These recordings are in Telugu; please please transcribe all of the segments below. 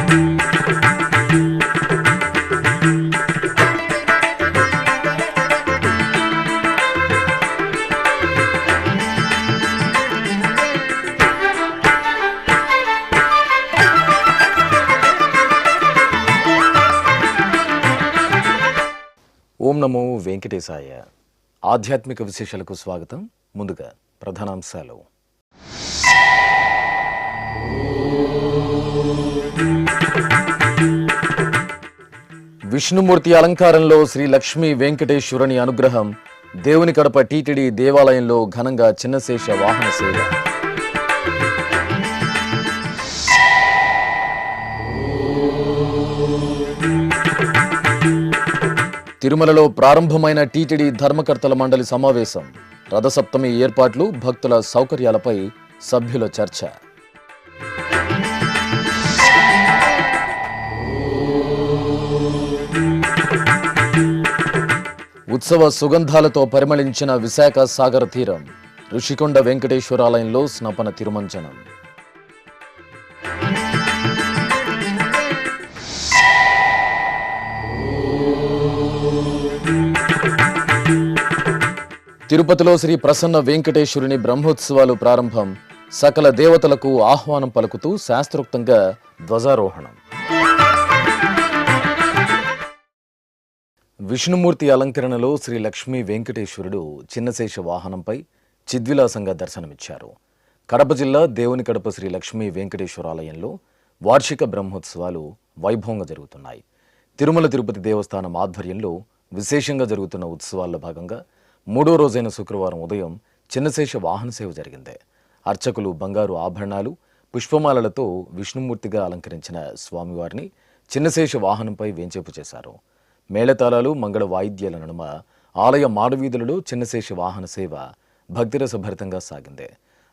ఓం నమో వెంకటేశాయ. ఆధ్యాత్మిక విశేషాలకు స్వాగతం. ముందుగా ప్రధానాంశాలు. విష్ణుమూర్తి అలంకారంలో శ్రీ లక్ష్మీ వెంకటేశ్వరుని అనుగ్రహం. దేవుని కడప టీటీడీ దేవాలయంలో ఘనంగా చిన్నశేష వాహన సేవ. తిరుమలలో ప్రారంభమైన టీటీడీ ధర్మకర్తల మండలి సమావేశం. రథసప్తమి ఏర్పాట్లు, భక్తుల సౌకర్యాలపై సభ్యుల చర్చ. ఉత్సవ సుగంధాలతో పరిమళించిన విశాఖ సాగర తీరం. ఋషికొండ వెంకటేశ్వరాలయంలో స్నపన తిరుమంజనం. తిరుపతిలో శ్రీ ప్రసన్న వెంకటేశ్వరుని బ్రహ్మోత్సవాలు ప్రారంభం. సకల దేవతలకు ఆహ్వానం పలుకుతూ శాస్త్రోక్తంగా ధ్వజారోహణం. విష్ణుమూర్తి అలంకరణలో శ్రీ లక్ష్మీ వెంకటేశ్వరుడు చిన్నశేష వాహనంపై చిద్విలాసంగా దర్శనమిచ్చారు. కడప జిల్లా దేవుని కడప శ్రీ లక్ష్మీ వెంకటేశ్వరాలయంలో వార్షిక బ్రహ్మోత్సవాలు వైభవంగా జరుగుతున్నాయి. తిరుమల తిరుపతి దేవస్థానం ఆధ్వర్యంలో విశేషంగా జరుగుతున్న ఉత్సవాల్లో భాగంగా మూడో రోజైన శుక్రవారం ఉదయం చిన్నశేష వాహన సేవ జరిగింది. అర్చకులు బంగారు ఆభరణాలు, పుష్పమాలలతో విష్ణుమూర్తిగా అలంకరించిన స్వామివారిని చిన్నశేష వాహనంపై వేంచేపు చేశారు. మేళతాళాలు, మంగళ వాయిద్యాల నడుమ ఆలయ మాడవీధులలో చిన్నశేష వాహన సేవ భక్తిరసభరితంగా సాగింది.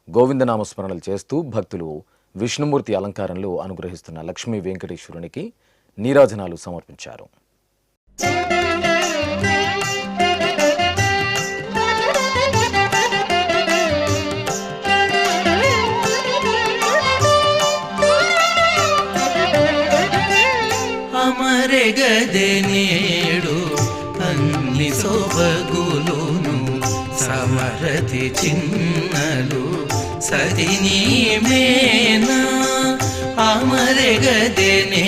గోవిందనామస్మరణలు చేస్తూ భక్తులు విష్ణుమూర్తి అలంకారంలో అనుగ్రహిస్తున్న లక్ష్మీ వెంకటేశ్వరునికి నీరాజనాలు సమర్పించారు. గదనేడు అన్ని సొబగులును సమరతి చిన్నలు సదిని మేనా. అమరగదనేడు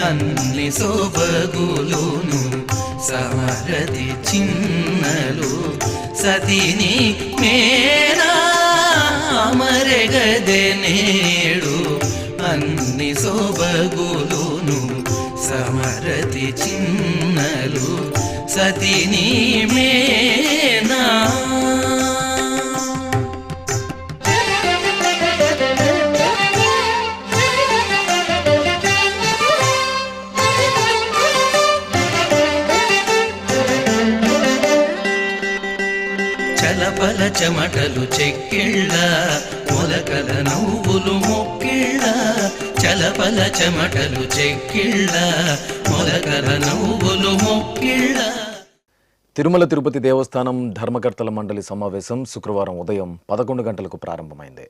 అన్ని సొబగులును సమరతి చిన్నలు సదిని మేనా. అమరగదనేడు అన్ని సొబగులును సమరతి చిన్నలు సతిని మేనా. చలపల చెమటలు చెక్కిళ్ళ మొలకల నవ్వులు మొక్కిళ్ళ. చలపల చెమటలు చెక్కిళ్ళ మొలకల నవ్వులు మొక్కిళ్ళ. తిరుమల తిరుపతి దేవస్థానం ధర్మకర్తల మండలి సమావేశం శుక్రవారం ఉదయం 11 గంటలకు ప్రారంభమైంది.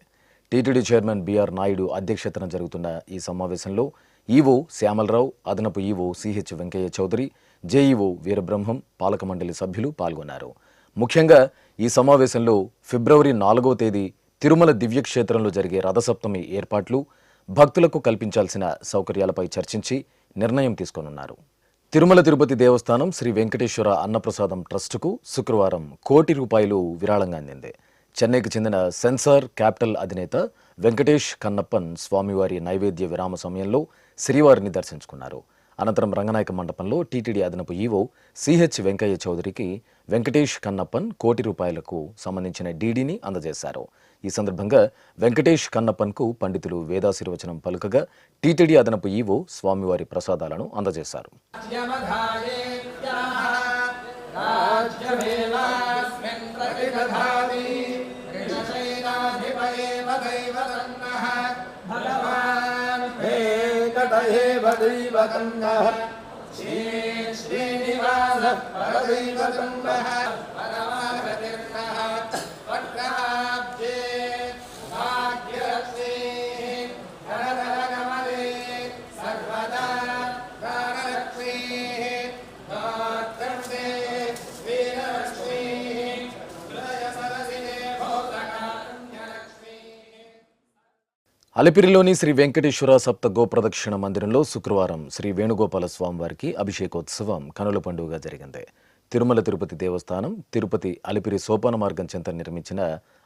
టీటీడీ చైర్మన్ బిఆర్ నాయుడు అధ్యక్షతన జరుగుతున్న ఈ సమావేశంలో ఈవో శ్యామలరావు, అదనపు EO CH Venkaiah Chowdary, JEO Veerabrahmam, పాలక మండలి సభ్యులు పాల్గొన్నారు. ముఖ్యంగా ఈ సమావేశంలో ఫిబ్రవరి 4వ తేదీ తిరుమల దివ్యక్షేత్రంలో జరిగే రథసప్తమి ఏర్పాట్లు, భక్తులకు కల్పించాల్సిన సౌకర్యాలపై చర్చించి నిర్ణయం తీసుకోనున్నారు. తిరుమల తిరుపతి దేవస్థానం శ్రీ వెంకటేశ్వర అన్నప్రసాదం ట్రస్టుకు శుక్రవారం ₹1 కోటి విరాళంగా అందింది. చెన్నైకి చెందిన సెన్సార్ క్యాపిటల్ అధినేత వెంకటేష్ కన్నప్పన్ స్వామివారి నైవేద్య విరామ సమయంలో శ్రీవారిని దర్శించుకున్నారు. అనంతరం రంగనాయక మండపంలో టీటీడీ అదనపు ఈవో సిహెచ్ వెంకయ్య చౌదరికి వెంకటేష్ కన్నప్పన్ ₹1 సంబంధించిన డీడీని అందజేశారు. ఈ సందర్భంగా వెంకటేష్ కన్నప్పన్కు పండితులు వేదాశీర్వచనం పలుకగా టీటీడీ అదనపు ఈవో స్వామివారి ప్రసాదాలను అందజేశారు. అలిపిరిలోని శ్రీ వెంకటేశ్వర సప్త గోప్రదక్షిణ మందిరంలో శుక్రవారం శ్రీ వేణుగోపాల స్వామివారికి అభిషేకోత్సవం కనుల పండుగగా జరిగింది. తిరుమల తిరుపతి దేవస్థానం తిరుపతి అలిపిరి సోపాన మార్గం చెంత నిర్మించిన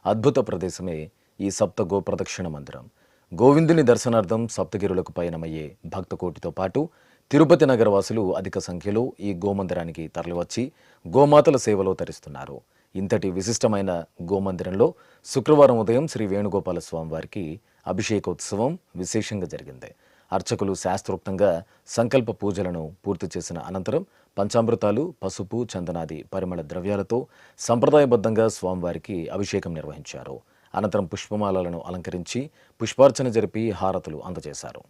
అద్భుత ప్రదేశమే ఈ సప్త గోప్రదక్షిణ మందిరం. గోవిందుని దర్శనార్థం సప్తగిరులకు పయనమయ్యే భక్తకోటితో పాటు తిరుపతి నగరవాసులు అధిక సంఖ్యలో ఈ గోమందిరానికి తరలివచ్చి గోమాతల సేవలో తరిస్తున్నారు. ఇంతటి విశిష్టమైన గోమందిరంలో శుక్రవారం ఉదయం శ్రీ వేణుగోపాల స్వామివారికి అభిషేకోత్సవం విశేషంగా జరిగింది. అర్చకులు శాస్త్రోక్తంగా సంకల్ప పూజలను పూర్తి చేసిన అనంతరం పంచామృతాలు, పసుపు, చందనాది పరిమళ ద్రవ్యాలతో సంప్రదాయబద్ధంగా స్వామివారికి అభిషేకం నిర్వహించారు. అనంతరం పుష్పమాలలను అలంకరించి పుష్పార్చన జరిపి హారతులు అందజేశారు.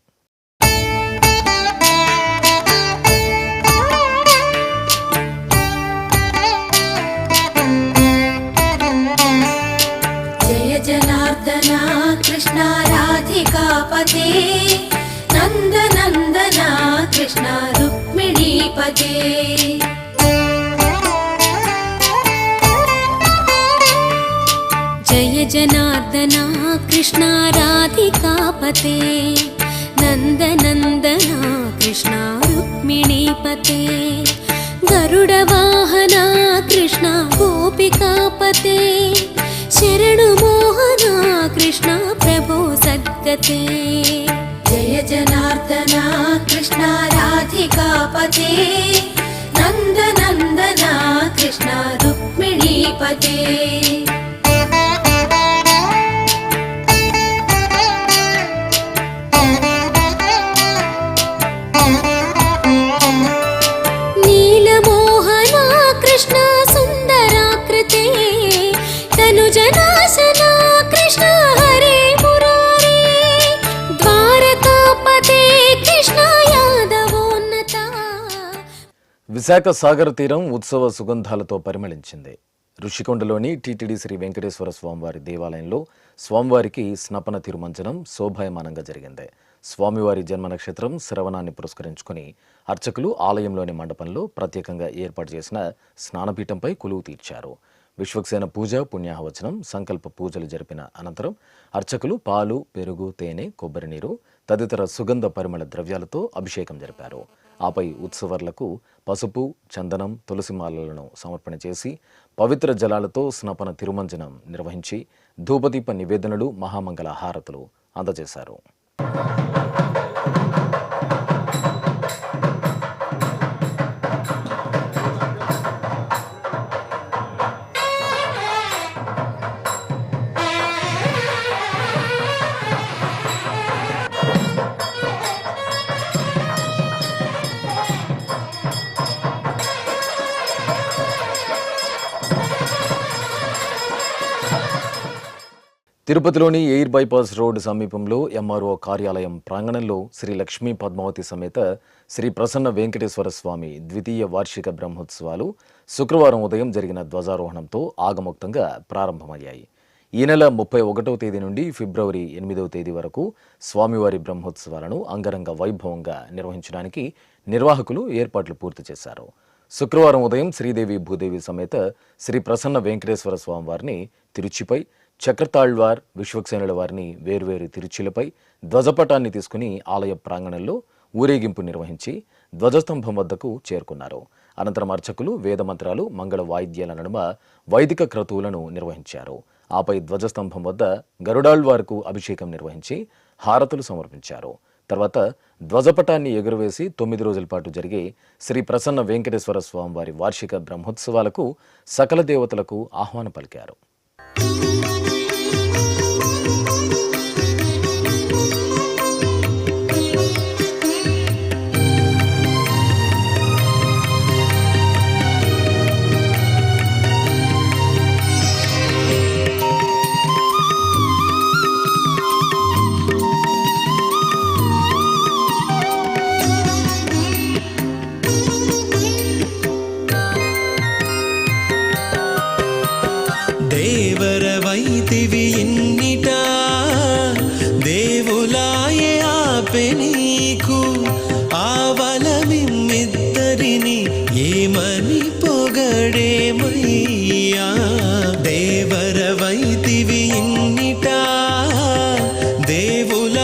జనార్దన కృష్ణ రాధికాపతే నందనందన కృష్ణ రుక్మిణీపతే జయ జనార్దన కృష్ణ రాధికాపతే నందనందన కృష్ణ రుక్మిణీపతే గరుడ వాహన కృష్ణ గోపికాపతే శరణు మోహన కృష్ణ ప్రభో సద్గతే జయ జనార్దన కృష్ణ రాధికాపతే నందనందన కృష్ణ రుక్మిణీపతే నీలమోహన కృష్ణ సుందరాకృతే తనుజనాశన కృష్ణ హరే మురారే ద్వారకాపతే కృష్ణ యాదవోన్నత. విశాఖ సాగర్ తీరం ఉత్సవ సుగంధాలతో పరిమళించింది. ఋషికొండలోని టీటీడీ శ్రీ వెంకటేశ్వర స్వామివారి దేవాలయంలో స్వామివారికి స్నపన తిరుమంజనం శోభాయమానంగా జరిగింది. స్వామివారి జన్మ నక్షత్రం శ్రవణాన్ని పురస్కరించుకుని అర్చకులు ఆలయంలోని మండపంలో ప్రత్యేకంగా ఏర్పాటు చేసిన స్నానపీఠంపై కొలువు తీర్చారు. విశ్వక్సేన పూజ, పుణ్యాహవచనం, సంకల్ప పూజలు జరిపిన అనంతరం అర్చకులు పాలు, పెరుగు, తేనె, కొబ్బరి నీరు తదితర సుగంధ పరిమళ ద్రవ్యాలతో అభిషేకం జరిపారు. ఆపై ఉత్సవర్లకు పసుపు, చందనం, తులసిమాలలను సమర్పణ చేసి పవిత్ర జలాలతో స్నపన తిరుమంజనం నిర్వహించి ధూపదీప నివేదనలు, మహామంగళ హారతులు అందజేశారు. తిరుపతిలోని ఎయిర్ బైపాస్ రోడ్డు సమీపంలో ఎంఆర్ఓ కార్యాలయం ప్రాంగణంలో శ్రీ లక్ష్మీ పద్మావతి సమేత శ్రీ ప్రసన్న వెంకటేశ్వర స్వామి ద్వితీయ వార్షిక బ్రహ్మోత్సవాలు శుక్రవారం ఉదయం జరిగిన ధ్వజారోహణంతో ఆగమోక్తంగా ప్రారంభమయ్యాయి. ఈ నెల 31వ తేదీ నుండి ఫిబ్రవరి 8వ తేదీ వరకు స్వామివారి బ్రహ్మోత్సవాలను అంగరంగ వైభవంగా నిర్వహించడానికి నిర్వాహకులు ఏర్పాట్లు పూర్తి చేశారు. శుక్రవారం ఉదయం శ్రీదేవి భూదేవి సమేత శ్రీ ప్రసన్న వెంకటేశ్వర స్వామివారిని తిరుచిపై, చక్రతాళ్వార్, విశ్వక్సేనుల వారిని వేర్వేరు తిరుచిలపై ధ్వజపటాన్ని తీసుకుని ఆలయ ప్రాంగణంలో ఊరేగింపు నిర్వహించి ధ్వజస్తంభం వద్దకు చేరుకున్నారు. అనంతరం అర్చకులు వేదమంత్రాలు, మంగళ వాయిద్యాల నడుమ వైదిక క్రతువులను నిర్వహించారు. ఆపై ధ్వజస్తంభం వద్ద గరుడాళ్వార్కు అభిషేకం నిర్వహించి హారతులు సమర్పించారు. తర్వాత ధ్వజపటాన్ని ఎగురవేసి 9 రోజుల పాటు జరిగే శ్రీ ప్రసన్న వెంకటేశ్వర స్వామివారి వార్షిక బ్రహ్మోత్సవాలకు సకల దేవతలకు ఆహ్వానం పలికారు. దేవరవైతివి ఇన్నిటా దేవులాయే ఆపె నీకు ఆవలమిమ్మిద్దరిని ఏమని పొగడేమయ్యా. దేవరవైతివి ఇన్నిటా దేవుల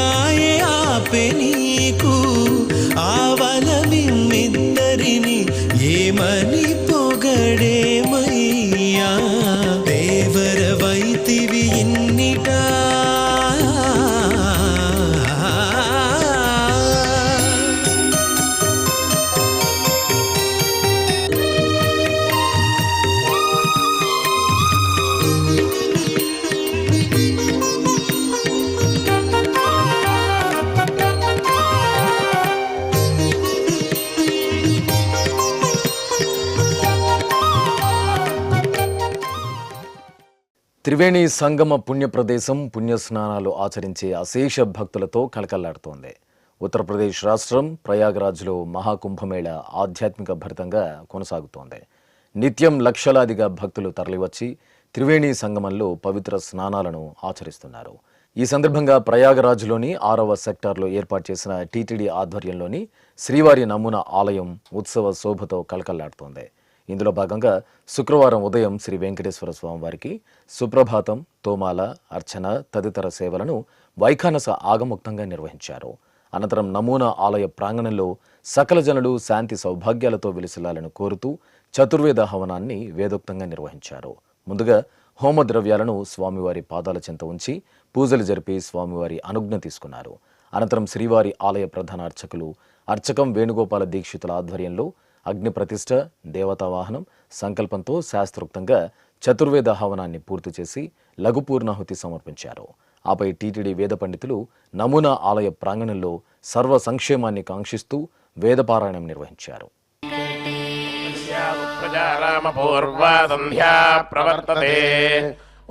త్రివేణి సంగమ పుణ్యప్రదేశం పుణ్యస్నానాలు ఆచరించే అశేష భక్తులతో కలకల్లాడుతోంది. ఉత్తరప్రదేశ్ రాష్ట్రం ప్రయాగరాజ్లో మహాకుంభమేళ ఆధ్యాత్మిక భరితంగా కొనసాగుతోంది. నిత్యం లక్షలాదిగా భక్తులు తరలివచ్చి త్రివేణి సంగమంలో పవిత్ర స్నానాలను ఆచరిస్తున్నారు. ఈ సందర్భంగా ప్రయాగరాజ్లోని 6వ సెక్టార్లో ఏర్పాటు చేసిన టీటీడీ ఆధ్వర్యంలోని శ్రీవారి నమూనా ఆలయం ఉత్సవ శోభతో కలకల్లాడుతోంది. ఇందులో భాగంగా శుక్రవారం ఉదయం శ్రీ వెంకటేశ్వర స్వామి వారికి సుప్రభాతం, తోమాల, అర్చన తదితర సేవలను వైఖానస ఆగముక్తంగా నిర్వహించారు. అనంతరం నమూనా ఆలయ ప్రాంగణంలో సకల జనులు శాంతి సౌభాగ్యాలతో విలసిల్లాలని కోరుతూ చతుర్వేద హవనాన్ని వేదోక్తంగా నిర్వహించారు. ముందుగా హోమ ద్రవ్యాలను స్వామివారి పాదాల చెంత ఉంచి పూజలు జరిపి స్వామివారి అనుజ్ఞ తీసుకున్నారు. అనంతరం శ్రీవారి ఆలయ ప్రధాన అర్చకులు అర్చకం వేణుగోపాల దీక్షితుల ఆధ్వర్యంలో అగ్ని ప్రతిష్ఠ, దేవతా వాహనం సంకల్పంతో శాస్త్రోక్తంగా చతుర్వేద హవనాన్ని పూర్తి చేసి లఘు పూర్ణాహుతి సమర్పించారు. ఆపై టీటీడీ వేద పండితులు నమూనా ఆలయ ప్రాంగణంలో సర్వ సంక్షేమాన్ని కాంక్షిస్తూ వేదపారాయణం నిర్వహించారు.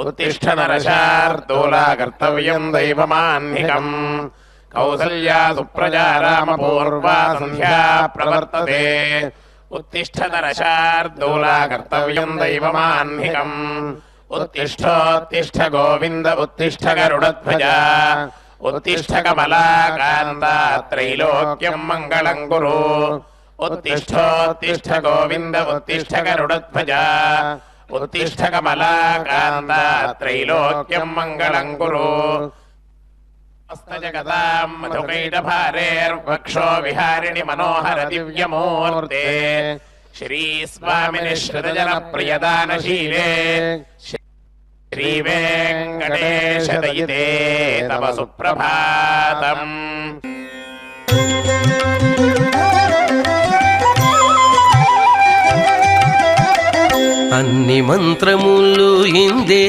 ఉత్తిష్ఠ నరశార్దూలా కర్తవ్యం దైవమాన్నికం కౌసల్యా సుప్రజా రామ పూర్వా సంధ్యా ప్రవర్తతే ఉత్తిష్ఠ నరశార్దూలా కర్తవ్యం దైవమాన్నికం ఉత్తిష్ఠోత్తిష్ఠ గోవింద ఉత్తిష్ఠ గరుడధ్వజ ఉత్తిష్ఠ కమలాకాంత త్రైలోక్యం మంగళం కురు ఉత్తిష్ఠోత్తిష్ఠ గోవింద ఉత్తిష్ఠ గరుడధ్వజ ఉత్తిష్ఠ కమలాకాంత త్రైలోక్యం మంగళం కురు జగతాం మధుకైటభారేర్వక్షో విహారిణి మనోహర దివ్యమూర్తే శ్రీ స్వామిని శ్రుతజన ప్రియదానశీలే శ్రీ వెంకటేశ దయితే తవ సుప్రభాతం. అన్ని మంత్రములు ఇందే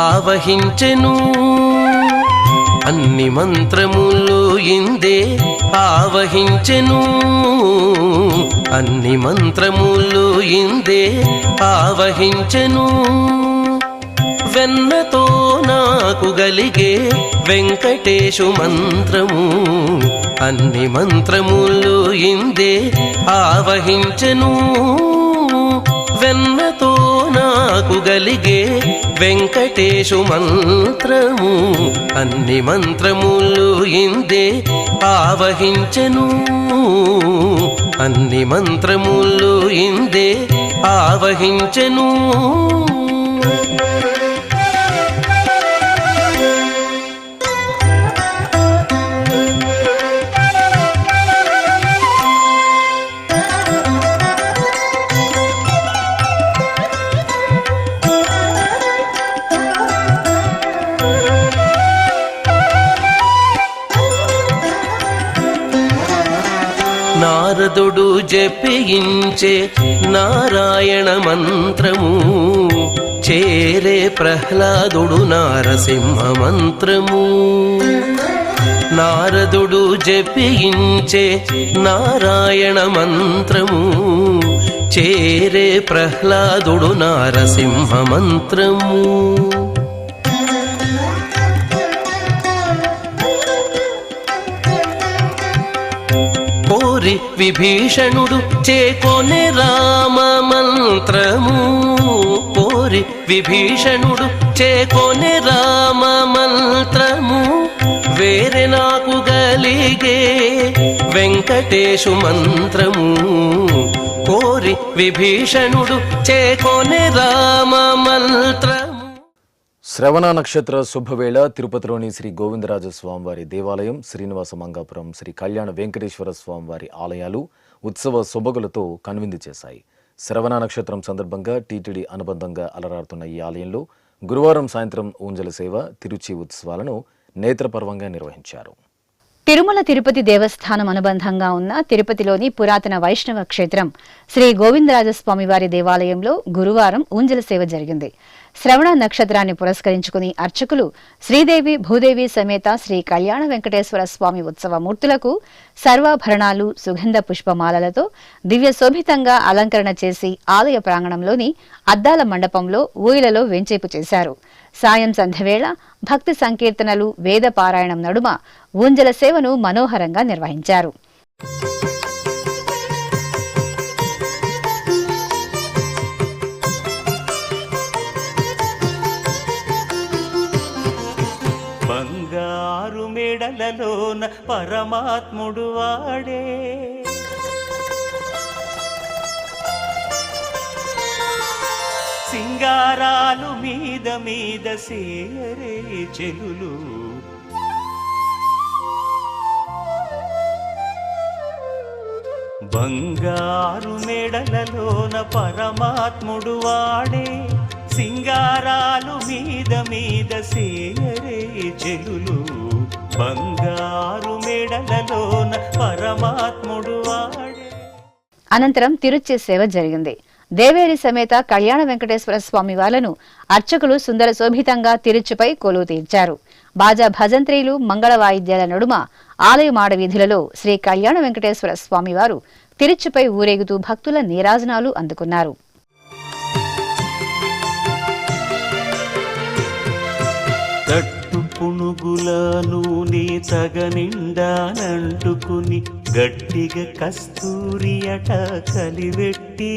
ఆవహించెను, అన్ని మంత్రములు ఇందే ఆవహించెను, అన్ని మంత్రములు ఇందే ఆవహించెను. వెన్నతో నాకు గలిగే వెంకటేశు మంత్రము, అన్ని మంత్రములు ఇందే ఆవహించెను. వెన్నతో నాకు గలిగే వెంకటేశు మంత్రము, అన్ని మంత్రములు ఇందే ఆవహించెను, అన్ని మంత్రములు ఇందే ఆవహించెను. నారదుడు జపించే నారాయణ మంత్రము, చేరే ప్రహ్లాదుడు నారసింహ మంత్రము. నారదుడు జపించే నారాయణ మంత్రము, చేరే ప్రహ్లాదుడు నారసింహ మంత్రము. కోరి విభీషణుడు చేకొనే రామ మంత్రము, కోరి విభీషణుడు చేకొనే రామ మంత్రము. వేరే నాకు గలిగే వెంకటేశు మంత్రము, కోరి విభీషణుడు చేకొనే రామ మంత్రము. శ్రవణ నక్షత్ర శుభవేళ తిరుపతిలోని శ్రీ గోవిందరాజ స్వామివారి దేవాలయం, శ్రీనివాస మంగాపురం శ్రీ కళ్యాణ వెంకటేశ్వర స్వామివారి ఆలయాలు ఉత్సవ శుభగులతో కనువిందు చేశాయి. శ్రవణ నక్షత్రం సందర్భంగా టీటీడీ అనుబంధంగా అలరారుతున్న ఈ ఆలయంలో గురువారం సాయంత్రం ఊంజల సేవ, తిరుచి ఉత్సవాలను నేత్రపర్వంగా నిర్వహించారు. తిరుమల తిరుపతి దేవస్థానం అనుబంధంగా ఉన్న తిరుపతిలోని పురాతన వైష్ణవ క్షేత్రం శ్రీ గోవిందరాజస్వామివారి దేవాలయంలో గురువారం ఊంజల సేవ జరిగింది. శ్రవణ నక్షత్రాన్ని పురస్కరించుకుని అర్చకులు శ్రీదేవి భూదేవి సమేత శ్రీ కళ్యాణ వెంకటేశ్వర స్వామి ఉత్సవ మూర్తులకు సర్వాభరణాలు సుగంధ పుష్పమాలలతో దివ్య శోభితంగా అలంకరణ చేసి ఆలయ ప్రాంగణంలోని అద్దాల మండపంలో ఊయలలో వెంచేపు చేశారు. సాయం సంధ్యవేళ భక్తి సంకీర్తనలు వేద పారాయణం నడుమ ఊంజల సేవను మనోహరంగా నిర్వహించారు. బంగారు మెడలలోన పరమాత్ముడు వాడే, సింగారాలు మీద మీద సేయరే చెలులు, బంగారు మెడలలోన పరమాత్ముడు వాడే, సింగారాలు మీద మీద సేయరే చెలులు, బంగారు మెడలలోన పరమాత్ముడు వాడే. అనంతరం తిరుచి సేవ జరిగింది. దేవేరి సమేత కళ్యాణ వెంకటేశ్వర స్వామి వాళ్లను అర్చకులు సుందర శోభితంగా తిరుచిపై కొలువు తీర్చారు. బాజా భజంత్రీలు మంగళ వాయిద్యాల నడుమ ఆలయ మాడ వీధులలో శ్రీ కళ్యాణ వెంకటేశ్వర స్వామివారు తిరుచిపై ఊరేగుతూ భక్తుల నీరాజనాలు అందుకున్నారు. తట్టు పునుగుల నూనె తగనిండానంటుకుని గట్టిగా కస్తూరి అట కలివెట్టి,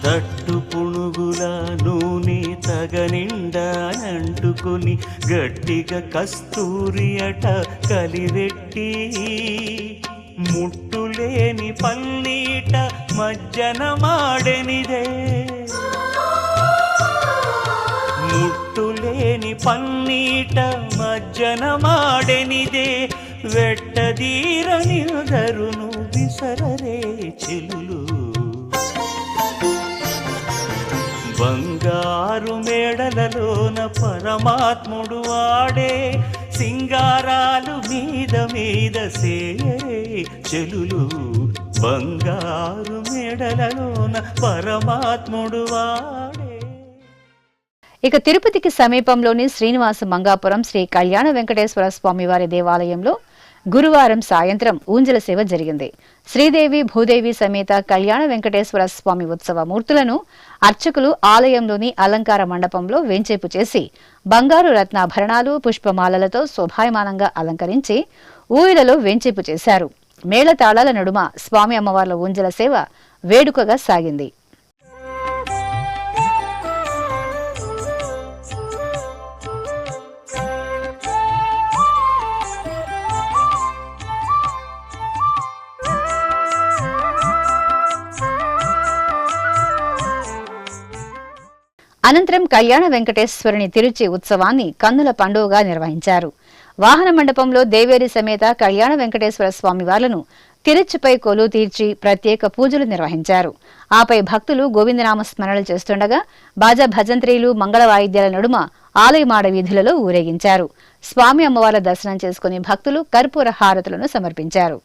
తట్టు పునుగుల నూనె తగనిండానంటుకుని గట్టిగా కస్తూరి అట కలివెట్టి, ముట్టులేని పల్లీట మజ్జన మాడెనిదే, ముట్టులేని పన్నీట మజ్జన మాడెనిదే, వెట్టదీరనిదరును విసరరే చెలులు, బంగారు మేడలలోన పరమాత్ముడు వాడే, సింగారాలు మీద మీద సేయరే చెలులు, బంగారు మేడలలోన పరమాత్ముడు వాడే. ఇక తిరుపతికి సమీపంలోని శ్రీనివాస మంగాపురం శ్రీ కళ్యాణ వెంకటేశ్వర స్వామివారి దేవాలయంలో గురువారం సాయంత్రం ఊంజల సేవ జరిగింది. శ్రీదేవి భూదేవి సమేత కళ్యాణ వెంకటేశ్వర స్వామి ఉత్సవ మూర్తులను అర్చకులు ఆలయంలోని అలంకార మండపంలో వేంచేపు చేసి బంగారు రత్నాభరణాలు పుష్పమాలలతో శోభాయమానంగా అలంకరించి ఊయలలో వేంచేపు చేశారు. మేళతాళాల నడుమ స్వామి అమ్మవార్ల ఊంజల సేవ వేడుకగా సాగింది. అనంతరం కళ్యాణ వెంకటేశ్వరుని తిరుచి ఉత్సవాన్ని కన్నుల పండుగగా నిర్వహించారు. వాహన మండపంలో దేవేరి సమేత కళ్యాణ వెంకటేశ్వర స్వామి వార్లను తిరుచిపై కొలువు తీర్చి ప్రత్యేక పూజలు నిర్వహించారు. ఆపై భక్తులు గోవిందనామ స్మరణలు చేస్తుండగా బాజా భజంత్రీలు మంగళ వాయిద్యాల నడుమ ఆలయ మాడ వీధులలో ఊరేగించారు. స్వామి అమ్మవార్ల దర్శనం చేసుకుని భక్తులు కర్పూర హారతులను సమర్పించారు.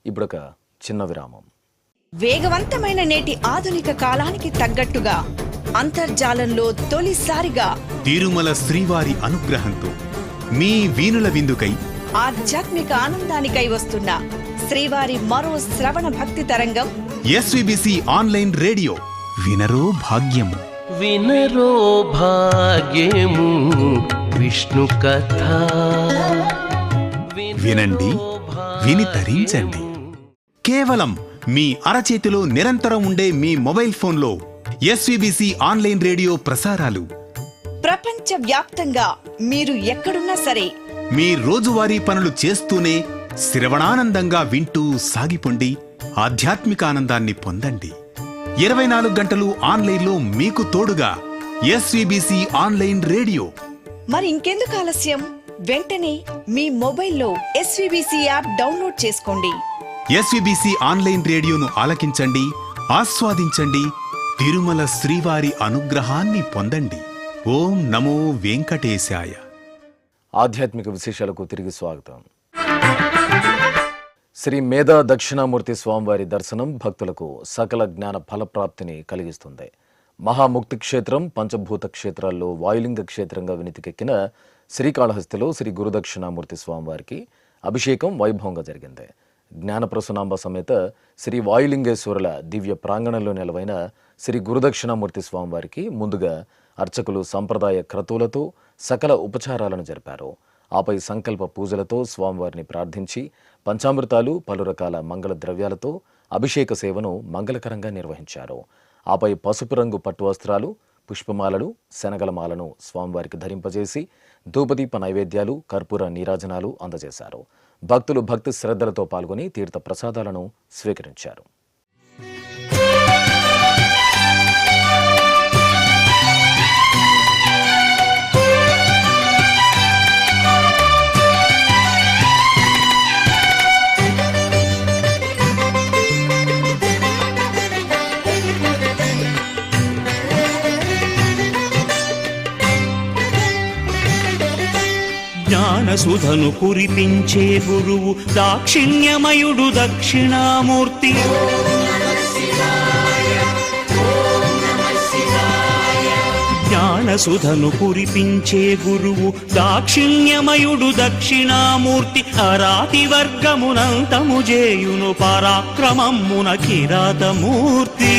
ఇప్పుడొక చిన్న విరామం. వేగవంతమైన నేటి ఆధునిక కాలానికి తగ్గట్టుగా అంతర్జాలంలో తొలిసారిగా తిరుమల శ్రీవారి అనుగ్రహంతో మీ వీణుల విందుకై ఆధ్యాత్మిక ఆనందానికై వస్తున్న శ్రీవారి మరో శ్రవణ భక్తి తరంగం ఎస్విబిసి ఆన్లైన్ రేడియో వినరో భాగ్యము. వినరో భాగ్యము విష్ణు కథ. వినండి, విని తరించండి. కేవలం మీ అరచేతిలో నిరంతరం ఉండే మీ మొబైల్ ఫోన్లో ఎస్వీబీసీ ఆన్లైన్ రేడియో ప్రసారాలు ప్రపంచ వ్యాప్తంగా మీరు ఎక్కడున్నా సరే మీ రోజువారీ పనులు చేస్తూనే శ్రవణానందంగా వింటూ సాగిపోండి, ఆధ్యాత్మిక ఆనందాన్ని పొందండి. 24 గంటలు ఆన్లైన్లో మీకు తోడుగా ఎస్వీబీసీ ఆన్లైన్ రేడియో. మరి ఇంకెందుకు ఆలస్యం? వెంటనే మీ మొబైల్లో ఎస్వీబీసీ యాప్ డౌన్లోడ్ చేసుకోండి. ఎస్వీబీసీ ఆన్లైన్ రేడియోను ఆలకించండి, ఆస్వాదించండి, తిరుమల శ్రీవారి అనుగ్రహాన్ని పొందండి. ఓం నమో వెంకటేశాయ. ఆధ్యాత్మిక విశేషాలకు తిరిగి స్వాగతం. శ్రీ మేధా దక్షిణామూర్తి స్వామివారి దర్శనం భక్తులకు సకల జ్ఞాన ఫలప్రాప్తిని కలిగిస్తుంది. మహాముక్తి క్షేత్రం పంచభూత క్షేత్రాల్లో వాయులింగ క్షేత్రంగా వినితికెక్కిన శ్రీకాళహస్తిలో శ్రీ గురుదక్షిణామూర్తి స్వామివారికి అభిషేకం వైభవంగా జరిగింది. జ్ఞానప్రసూనాంబ సమేత శ్రీ వాయులింగేశ్వరుల దివ్య ప్రాంగణంలో నెలవైన శ్రీ గురుదక్షిణామూర్తి స్వామివారికి ముందుగా అర్చకులు సంప్రదాయ క్రతువులతో సకల ఉపచారాలను జరిపారు. ఆపై సంకల్ప పూజలతో స్వామివారిని ప్రార్థించి పంచామృతాలు, పలు రకాల మంగళ ద్రవ్యాలతో అభిషేక సేవను మంగళకరంగా నిర్వహించారు. ఆపై పసుపు రంగు పట్టు వస్త్రాలు, పుష్పమాలలు, శనగలమాలను స్వామివారికి ధరింపజేసి ధూపదీప నైవేద్యాలు, కర్పూర నీరాజనాలు అందజేశారు. భక్తులు భక్తి శ్రద్ధలతో పాల్గొని తీర్థ ప్రసాదాలను స్వీకరించారు. జ్ఞానసుధను కురిపించే గురువు దాక్షిణ్యమయుడు దక్షిణామూర్తి. జ్ఞానసుధను కురిపించే గురువు దాక్షిణ్యమయుడు దక్షిణామూర్తి. అరాతి వర్గమునంతము జేయును పరాక్రమమున కిరాతమూర్తి.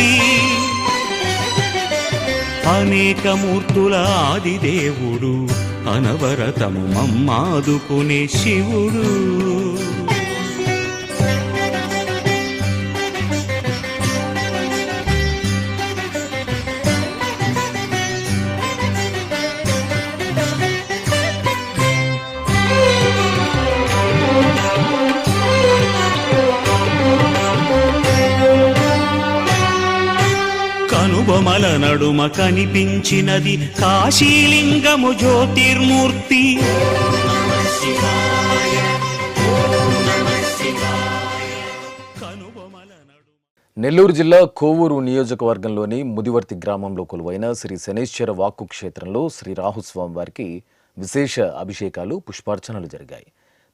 అనేక మూర్తుల ఆదిదేవుడు, అనవరతము మమ్మాదుకునే శివుడు. కనుబొమల నడుమ కనిపించినది కాశీలింగము జ్యోతిర్మూర్తి. నెల్లూరు జిల్లా కోవూరు నియోజకవర్గంలోని ముదివర్తి గ్రామంలో కొలువైన శ్రీ శనేశ్వర వాక్కు క్షేత్రంలో శ్రీ రాహుస్వామి వారికి విశేష అభిషేకాలు, పుష్పార్చనలు జరిగాయి.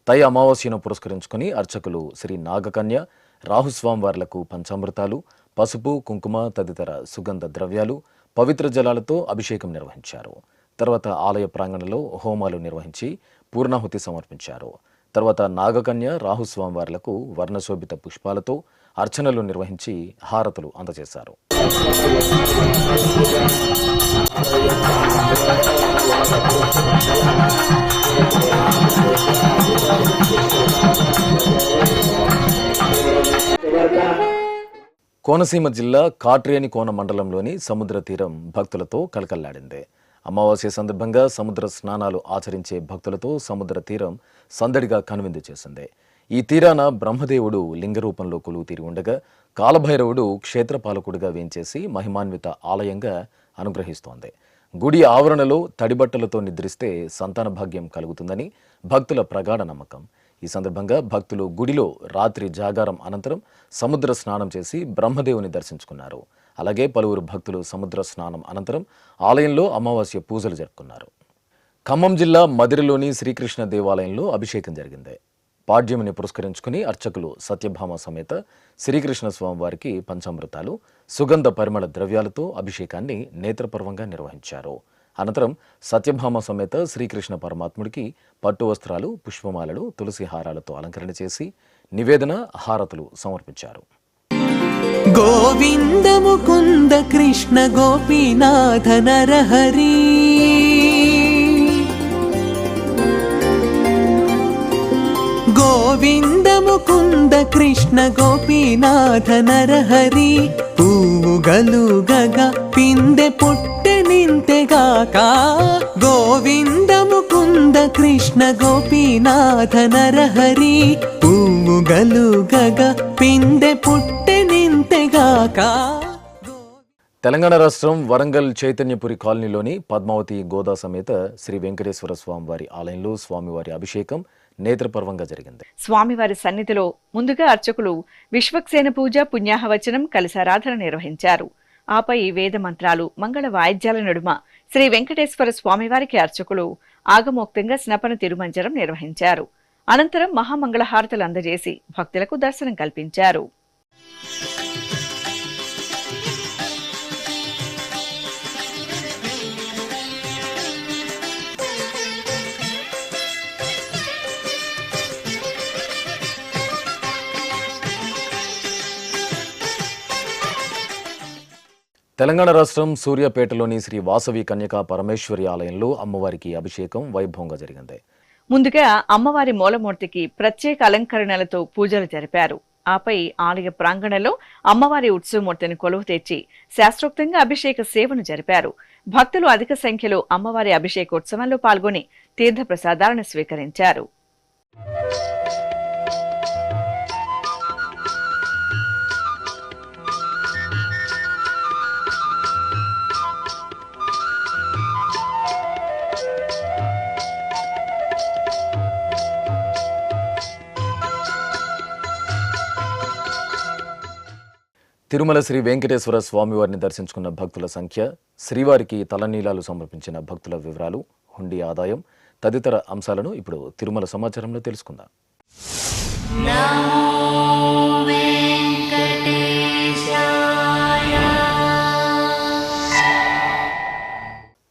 తై అమావాస్యను పురస్కరించుకుని అర్చకులు శ్రీ నాగకన్య రాహుస్వామి వార్లకు పంచామృతాలు, పసుపు, కుంకుమ తదితర సుగంధ ద్రవ్యాలు, పవిత్ర జలాలతో అభిషేకం నిర్వహించారు. తర్వాత ఆలయ ప్రాంగణంలో హోమాలు నిర్వహించి పూర్ణాహుతి సమర్పించారు. తర్వాత నాగకన్య రాహుస్వామి వార్లకు వర్ణశోభిత పుష్పాలతో అర్చనలు నిర్వహించి హారతులు అందజేశారు. కోనసీమ జిల్లా కాట్రేని కోన మండలంలోని సముద్ర తీరం భక్తులతో కలకల్లాడింది. అమావాస్య సందర్భంగా సముద్ర స్నానాలు ఆచరించే భక్తులతో సముద్ర తీరం సందడిగా కనువిందు చేసింది. ఈ తీరాన బ్రహ్మదేవుడు లింగ రూపంలో కొలువు తీరి ఉండగా, కాలభైరవుడు క్షేత్రపాలకుడిగా వేంచేసి మహిమాన్విత ఆలయంగా అనుగ్రహిస్తోంది. గుడి ఆవరణలో తడిబట్టలతో నిద్రిస్తే సంతాన భాగ్యం కలుగుతుందని భక్తుల ప్రగాఢ నమ్మకం. ఈ సందర్భంగా భక్తులు గుడిలో రాత్రి జాగారం అనంతరం సముద్ర స్నానం చేసి బ్రహ్మదేవుని దర్శించుకున్నారు. అలాగే పలువురు భక్తులు సముద్ర స్నానం అనంతరం ఆలయంలో అమావాస్య పూజలు జరుపుకున్నారు. ఖమ్మం జిల్లా మదిరలోని శ్రీకృష్ణ దేవాలయంలో అభిషేకం జరిగింది. పాడ్యమిని పురస్కరించుకుని అర్చకులు సత్యభామ సమేత శ్రీకృష్ణ స్వామి వారికి పంచామృతాలు, సుగంధ పరిమళ ద్రవ్యాలతో అభిషేకాన్ని నేత్రపర్వంగా నిర్వహించారు. అనంతరం సత్యభామ సమేత శ్రీకృష్ణ పరమాత్ముడికి పట్టు వస్త్రాలు, పుష్పమాలలు, తులసి హారాలతో అలంకరణ చేసి నివేదన, హారతులు సమర్పించారు. గోవింద ముకుంద కృష్ణ గోపీనాథ నరహరి గోవింద ముకుంద కృష్ణ గోపీనాథ నరహరి పూగలుగగ పిందె పుట్టె నింతెగాక గోవింద ముకుంద కృష్ణ గోపీనాథ నరహరి పూగలుగగ పిందె పుట్టె నింతెగాక. తెలంగాణ రాష్ట్రం వరంగల్ చైతన్యపురి కాలనీలోని పద్మావతి గోదా సమేత శ్రీ వెంకటేశ్వర స్వామివారి ఆలయంలో స్వామివారి అభిషేకం నేత్రపర్వంగా జరిగింది. స్వామివారి సన్నిధిలో ముందుగా అర్చకులు విశ్వక్సేన పూజ, పుణ్యాహవచనం, కలశారాధన నిర్వహించారు. ఆపై వేద మంత్రాలు, మంగళ వాయిద్యాల నడుమ శ్రీ వెంకటేశ్వర స్వామివారికి అర్చకులు ఆగమోక్తంగా స్నపన తిరుమంజనం నిర్వహించారు. అనంతరం మహామంగళహారతులు అందజేసి భక్తులకు దర్శనం కల్పించారు. తెలంగాణ రాష్ట్రం సూర్యాపేటలోని శ్రీ వాసవి కన్యకా పరమేశ్వరి ఆలయంలో అమ్మవారికి అభిషేకం వైభవంగా జరిగింది. ముందుగా అమ్మవారి మూలమూర్తికి ప్రత్యేక అలంకరణలతో పూజలు జరిపారు. ఆపై ఆలయ ప్రాంగణంలో అమ్మవారి ఉత్సవమూర్తిని కొలువు తెచ్చి శాస్త్రోక్తంగా అభిషేక సేవను జరిపారు. భక్తులు అధిక సంఖ్యలో అమ్మవారి అభిషేకోత్సవంలో పాల్గొని తీర్థ ప్రసాదాలను స్వీకరించారు. తిరుమల శ్రీ వెంకటేశ్వర స్వామివారిని దర్శించుకున్న భక్తుల సంఖ్య, శ్రీవారికి తలనీలాలు సమర్పించిన భక్తుల వివరాలు, హుండీ ఆదాయం తదితర అంశాలను ఇప్పుడు తిరుమల సమాచారంలో తెలుసుకుందాం.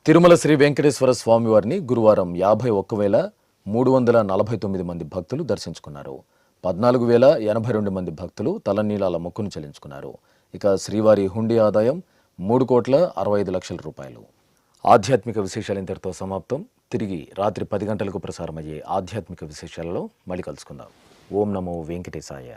తిరుమల శ్రీ వెంకటేశ్వర స్వామివారిని గురువారం 51,349 మంది భక్తులు దర్శించుకున్నారు. 14,082 మంది భక్తులు తలనీలాల మొక్కును చెల్లించుకున్నారు. ఇక శ్రీవారి హుండీ ఆదాయం 3,65,00,000 రూపాయలు. ఆధ్యాత్మిక విశేషాలు ఇంతటితో సమాప్తం. తిరిగి రాత్రి 10 గంటలకు ప్రసారమయ్యే ఆధ్యాత్మిక విశేషాలలో మళ్ళీ కలుసుకుందాం. ఓం నమో వెంకటేశాయ.